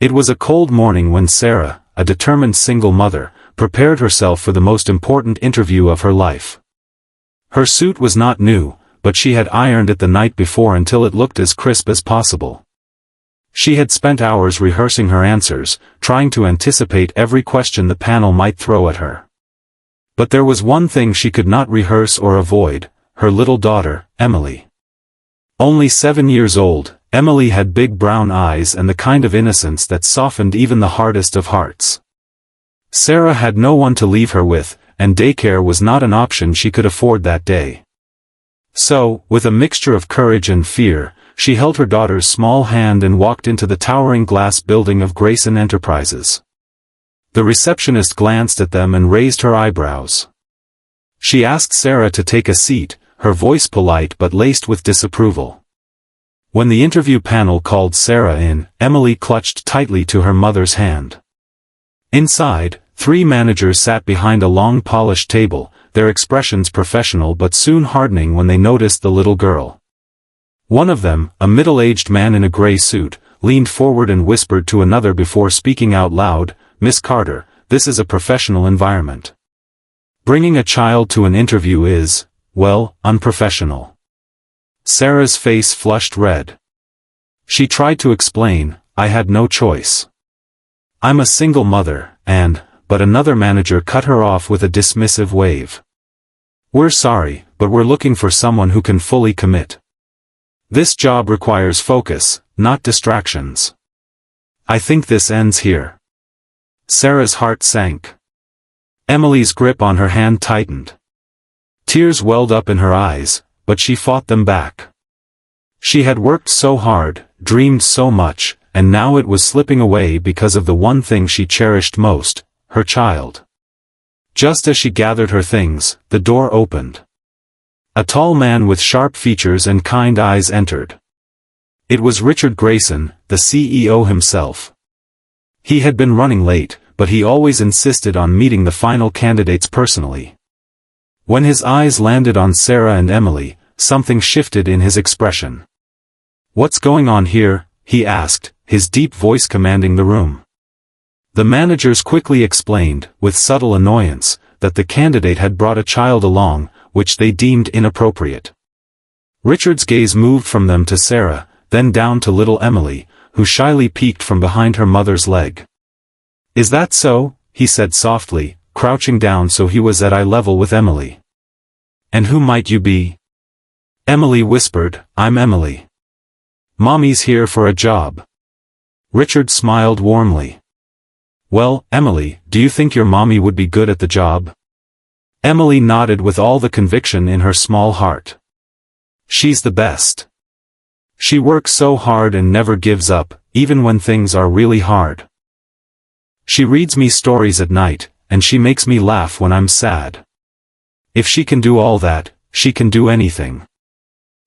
It was a cold morning when Sarah, a determined single mother, prepared herself for the most important interview of her life. Her suit was not new, but she had ironed it the night before until it looked as crisp as possible. She had spent hours rehearsing her answers, trying to anticipate every question the panel might throw at her. But there was one thing she could not rehearse or avoid: her little daughter, Emily. Only 7 years old, Emily had big brown eyes and the kind of innocence that softened even the hardest of hearts. Sarah had no one to leave her with, and daycare was not an option she could afford that day. So, with a mixture of courage and fear, she held her daughter's small hand and walked into the towering glass building of Grayson Enterprises. The receptionist glanced at them and raised her eyebrows. She asked Sarah to take a seat, her voice polite but laced with disapproval. When the interview panel called Sarah in, Emily clutched tightly to her mother's hand. Inside, 3 managers sat behind a long polished table, their expressions professional but soon hardening when they noticed the little girl. One of them, a middle-aged man in a gray suit, leaned forward and whispered to another before speaking out loud, "Miss Carter, this is a professional environment. Bringing a child to an interview is, well, unprofessional." Sarah's face flushed red. She tried to explain, "I had no choice. I'm a single mother, but another manager cut her off with a dismissive wave. "We're sorry, but we're looking for someone who can fully commit. This job requires focus, not distractions. I think this ends here." Sarah's heart sank. Emily's grip on her hand tightened. Tears welled up in her eyes, but she fought them back. She had worked so hard, dreamed so much, and now it was slipping away because of the one thing she cherished most: her child. Just as she gathered her things, the door opened. A tall man with sharp features and kind eyes entered. It was Richard Grayson, the CEO himself. He had been running late, but he always insisted on meeting the final candidates personally. When his eyes landed on Sarah and Emily, something shifted in his expression. "What's going on here?" he asked, his deep voice commanding the room. The managers quickly explained, with subtle annoyance, that the candidate had brought a child along, which they deemed inappropriate. Richard's gaze moved from them to Sarah, then down to little Emily, who shyly peeked from behind her mother's leg. "Is that so?" he said softly, crouching down so he was at eye level with Emily. "And who might you be?" Emily whispered, "I'm Emily. Mommy's here for a job." Richard smiled warmly. "Well, Emily, do you think your mommy would be good at the job?" Emily nodded with all the conviction in her small heart. "She's the best. She works so hard and never gives up, even when things are really hard. She reads me stories at night, and she makes me laugh when I'm sad. If she can do all that, she can do anything."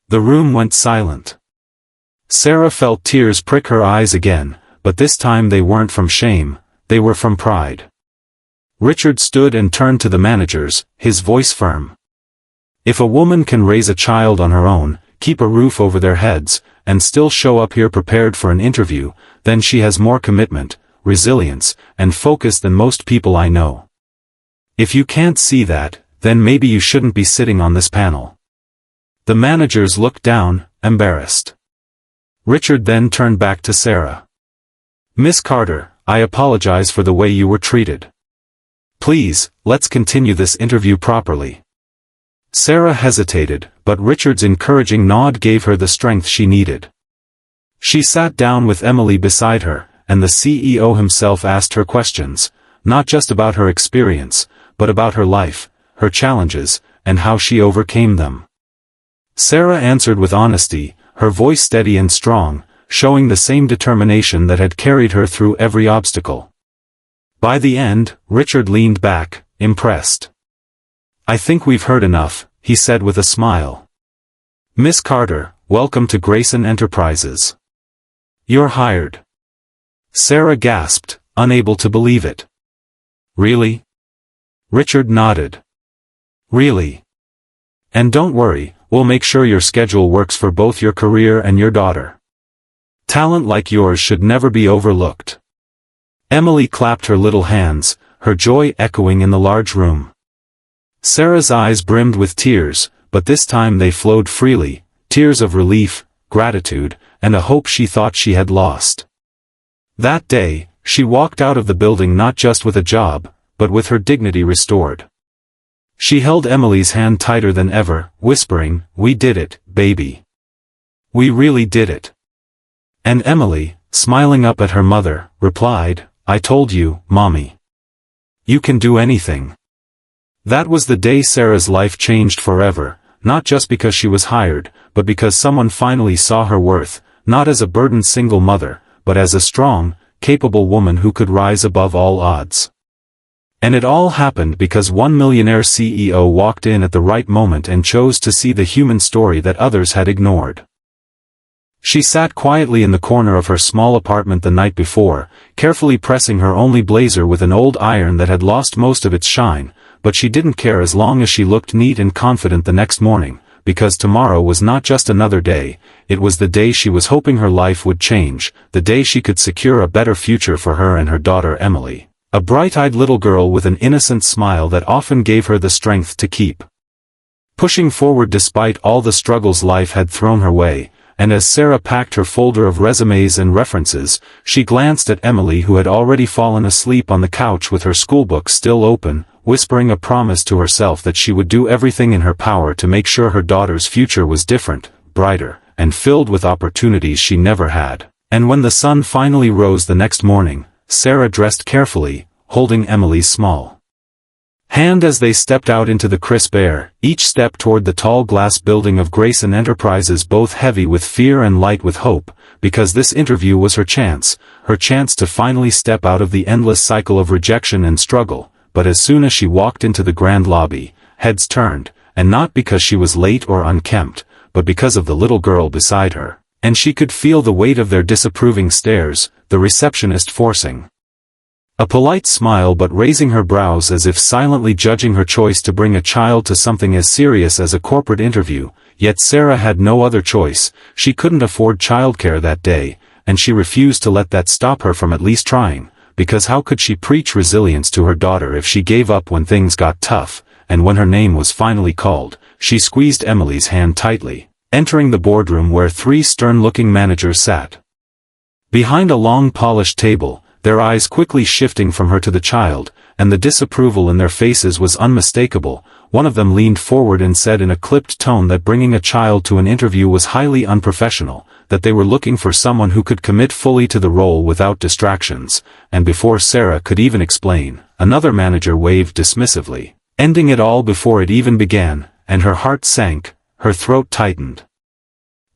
The room went silent. Sarah felt tears prick her eyes again, but this time they weren't from shame, they were from pride. Richard stood and turned to the managers, his voice firm. "If a woman can raise a child on her own, keep a roof over their heads, and still show up here prepared for an interview, then she has more commitment, resilience, and focus than most people I know. If you can't see that, then maybe you shouldn't be sitting on this panel." The managers looked down, embarrassed. Richard then turned back to Sarah. "Miss Carter, I apologize for the way you were treated. Please, let's continue this interview properly." Sarah hesitated, but Richard's encouraging nod gave her the strength she needed. She sat down with Emily beside her, and the CEO himself asked her questions, not just about her experience, but about her life, her challenges, and how she overcame them. Sarah answered with honesty, her voice steady and strong, showing the same determination that had carried her through every obstacle. By the end, Richard leaned back, impressed. "I think we've heard enough," he said with a smile. "Miss Carter, welcome to Grayson Enterprises. You're hired." Sarah gasped, unable to believe it. "Really?" Richard nodded. "Really. And don't worry, we'll make sure your schedule works for both your career and your daughter. Talent like yours should never be overlooked." Emily clapped her little hands, her joy echoing in the large room. Sarah's eyes brimmed with tears, but this time they flowed freely, tears of relief, gratitude, and a hope she thought she had lost. That day, she walked out of the building not just with a job, but with her dignity restored. She held Emily's hand tighter than ever, whispering, "We did it, baby. We really did it." And Emily, smiling up at her mother, replied, "I told you, Mommy. You can do anything." That was the day Sarah's life changed forever, not just because she was hired, but because someone finally saw her worth, not as a burdened single mother, but as a strong, capable woman who could rise above all odds. And it all happened because one millionaire CEO walked in at the right moment and chose to see the human story that others had ignored. She sat quietly in the corner of her small apartment the night before, carefully pressing her only blazer with an old iron that had lost most of its shine, but she didn't care as long as she looked neat and confident the next morning, because tomorrow was not just another day, it was the day she was hoping her life would change, the day she could secure a better future for her and her daughter Emily. A bright-eyed little girl with an innocent smile that often gave her the strength to keep pushing forward despite all the struggles life had thrown her way. And as Sarah packed her folder of resumes and references, she glanced at Emily who had already fallen asleep on the couch with her schoolbook still open, whispering a promise to herself that she would do everything in her power to make sure her daughter's future was different, brighter, and filled with opportunities she never had. And when the sun finally rose the next morning, Sarah dressed carefully, holding Emily's small hand as they stepped out into the crisp air, each step toward the tall glass building of Grayson Enterprises both heavy with fear and light with hope, because this interview was her chance to finally step out of the endless cycle of rejection and struggle. But as soon as she walked into the grand lobby, heads turned, and not because she was late or unkempt, but because of the little girl beside her, and she could feel the weight of their disapproving stares, the receptionist forcing a polite smile but raising her brows as if silently judging her choice to bring a child to something as serious as a corporate interview. Yet Sarah had no other choice, she couldn't afford childcare that day, and she refused to let that stop her from at least trying, because how could she preach resilience to her daughter if she gave up when things got tough? And when her name was finally called, she squeezed Emily's hand tightly, entering the boardroom where three stern-looking managers sat behind a long polished table, their eyes quickly shifting from her to the child, and the disapproval in their faces was unmistakable. One of them leaned forward and said in a clipped tone that bringing a child to an interview was highly unprofessional, that they were looking for someone who could commit fully to the role without distractions, and before Sarah could even explain, another manager waved dismissively, ending it all before it even began, and her heart sank, her throat tightened.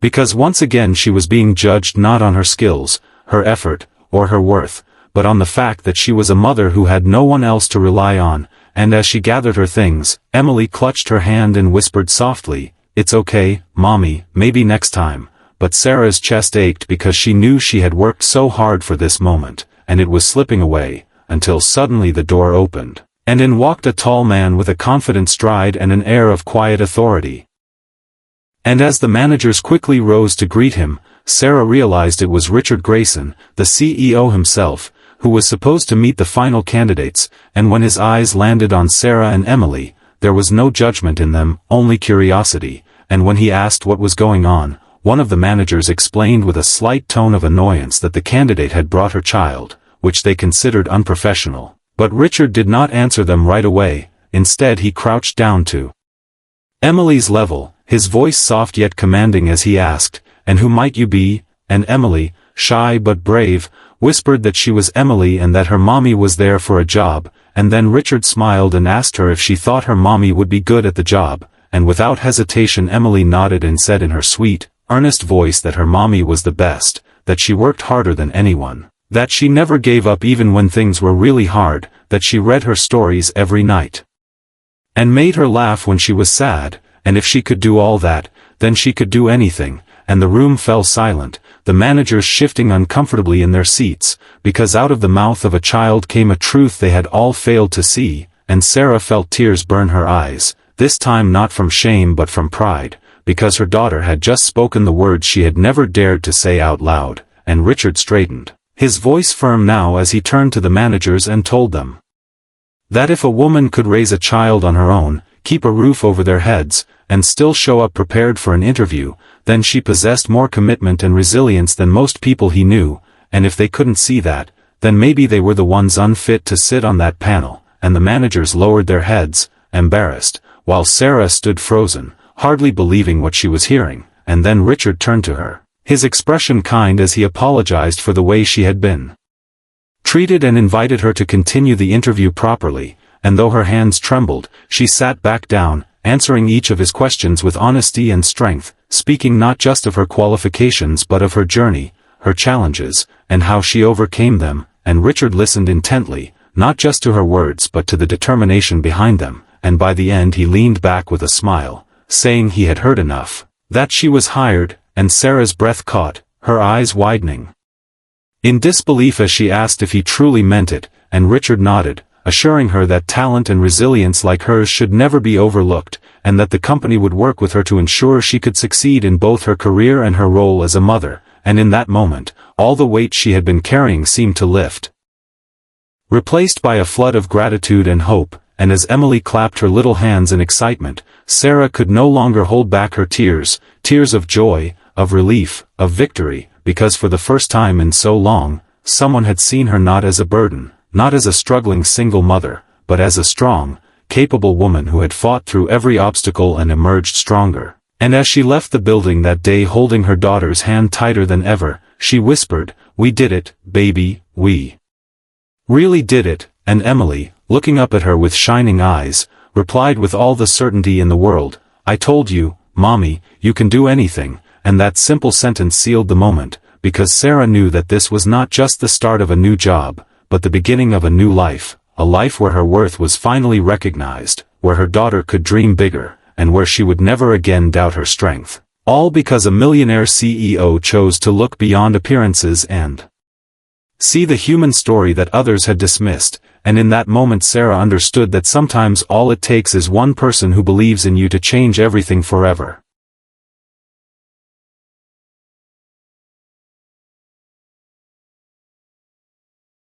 Because once again she was being judged not on her skills, her effort, or her worth, but on the fact that she was a mother who had no one else to rely on. And as she gathered her things, Emily clutched her hand and whispered softly, "It's okay, Mommy, maybe next time." But Sarah's chest ached because she knew she had worked so hard for this moment, and it was slipping away, until suddenly the door opened, and in walked a tall man with a confident stride and an air of quiet authority. And as the managers quickly rose to greet him, Sarah realized it was Richard Grayson, the CEO himself, who was supposed to meet the final candidates, and when his eyes landed on Sarah and Emily, there was no judgment in them, only curiosity, and when he asked what was going on, one of the managers explained with a slight tone of annoyance that the candidate had brought her child, which they considered unprofessional. But Richard did not answer them right away, instead he crouched down to Emily's level, his voice soft yet commanding as he asked, "And who might you be?" And Emily, shy but brave, whispered that she was Emily and that her mommy was there for a job, and then Richard smiled and asked her if she thought her mommy would be good at the job, and without hesitation Emily nodded and said in her sweet, earnest voice that her mommy was the best, that she worked harder than anyone, that she never gave up even when things were really hard, that she read her stories every night and made her laugh when she was sad, and if she could do all that, then she could do anything. And the room fell silent, the managers shifting uncomfortably in their seats, because out of the mouth of a child came a truth they had all failed to see, and Sarah felt tears burn her eyes, this time not from shame but from pride, because her daughter had just spoken the words she had never dared to say out loud. And Richard straightened, his voice firm now as he turned to the managers and told them that if a woman could raise a child on her own, keep a roof over their heads, and still show up prepared for an interview, then she possessed more commitment and resilience than most people he knew, and if they couldn't see that, then maybe they were the ones unfit to sit on that panel, and the managers lowered their heads, embarrassed, while Sarah stood frozen, hardly believing what she was hearing, and then Richard turned to her, his expression kind as he apologized for the way she had been treated and invited her to continue the interview properly, and though her hands trembled, she sat back down, answering each of his questions with honesty and strength, speaking not just of her qualifications but of her journey, her challenges, and how she overcame them, and Richard listened intently, not just to her words but to the determination behind them, and by the end he leaned back with a smile, saying he had heard enough, that she was hired, and Sarah's breath caught, her eyes widening in disbelief as she asked if he truly meant it, and Richard nodded, assuring her that talent and resilience like hers should never be overlooked, and that the company would work with her to ensure she could succeed in both her career and her role as a mother, and in that moment, all the weight she had been carrying seemed to lift, replaced by a flood of gratitude and hope, and as Emily clapped her little hands in excitement, Sarah could no longer hold back her tears, tears of joy, of relief, of victory, because for the first time in so long, someone had seen her not as a burden, not as a struggling single mother, but as a strong, capable woman who had fought through every obstacle and emerged stronger. And as she left the building that day holding her daughter's hand tighter than ever, she whispered, "We did it, baby, we really did it," and Emily, looking up at her with shining eyes, replied with all the certainty in the world, "I told you, Mommy, you can do anything," and that simple sentence sealed the moment, because Sarah knew that this was not just the start of a new job, but the beginning of a new life, a life where her worth was finally recognized, where her daughter could dream bigger, and where she would never again doubt her strength. All because a millionaire CEO chose to look beyond appearances and see the human story that others had dismissed, and in that moment Sarah understood that sometimes all it takes is one person who believes in you to change everything forever.